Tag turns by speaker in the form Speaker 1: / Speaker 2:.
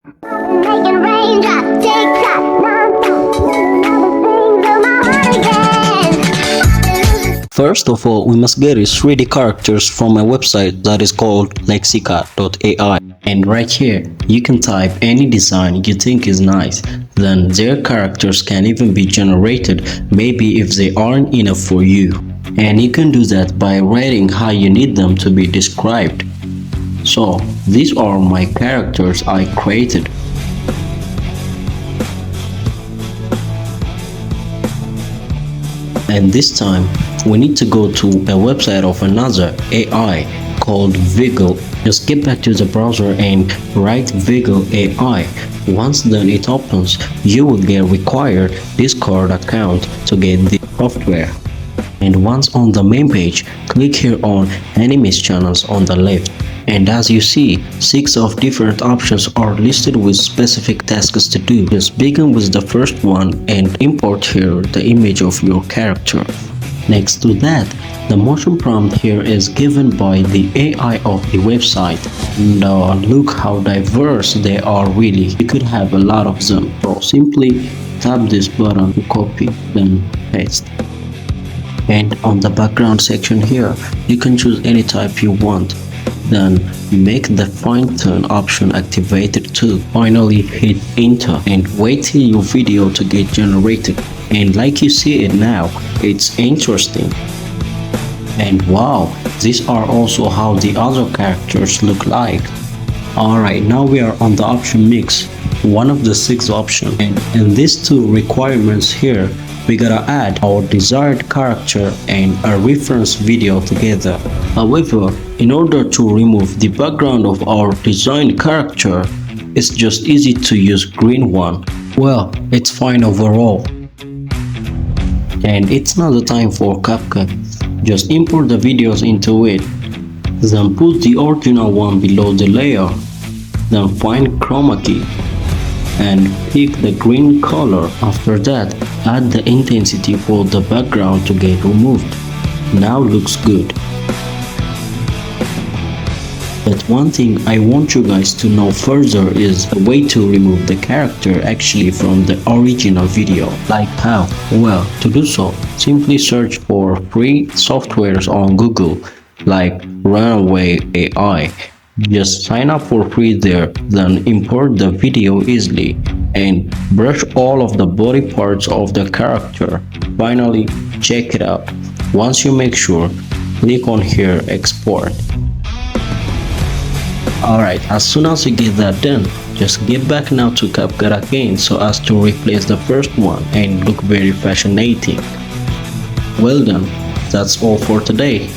Speaker 1: Making raindrop, tick-tock,
Speaker 2: First of all, we must get his 3D characters from a website that is called lexica.ai. And right here, you can type any design you think is nice. Then their characters can even be generated, maybe if they aren't enough for you. And you can do that by writing how you need them to be described. So, these are my characters I created. And this time, we need to go to a website of another AI called Viggo. Just get back to the browser and write Viggo AI. Once then it opens, you will get required Discord account to get the software. And once on the main page, click here on Animate channels on the left. And as you see, 6 of different options are listed with specific tasks to do. Just begin with the first one and import here the image of your character. Next to that, the motion prompt here is given by the AI of the website. And look how diverse they are really. You could have a lot of them. So simply tap this button to copy, then paste. And on the background section here, you can choose any type you want. Then make the fine tune option activated too. Finally hit enter and wait till your video to get generated. And like you see it now, it's interesting. And wow, these are also how the other characters look like. Alright, now we are on the option mix, one of the 6 options. And in these 2 requirements here, we gotta add our desired character and a reference video together. However, in order to remove the background of our designed character, it's just easy to use green one. Well, it's fine overall. And it's not the time for CapCut. Just import the videos into it. Then put the original one below the layer. Then find chroma key and pick the green color. After that, add the intensity for the background to get removed. Now looks good. But one thing I want you guys to know further is the way to remove the character actually from the original video. Like how? Well, to do so, simply search for free softwares on Google like Runaway AI. Just sign up for free there, then import the video easily and brush all of the body parts of the character. Finally, check it out. Once you make sure, click on here export. Alright, as soon as you get that done, just get back now to CapCut again so as to replace the first one and look very fascinating. Well done, that's all for today.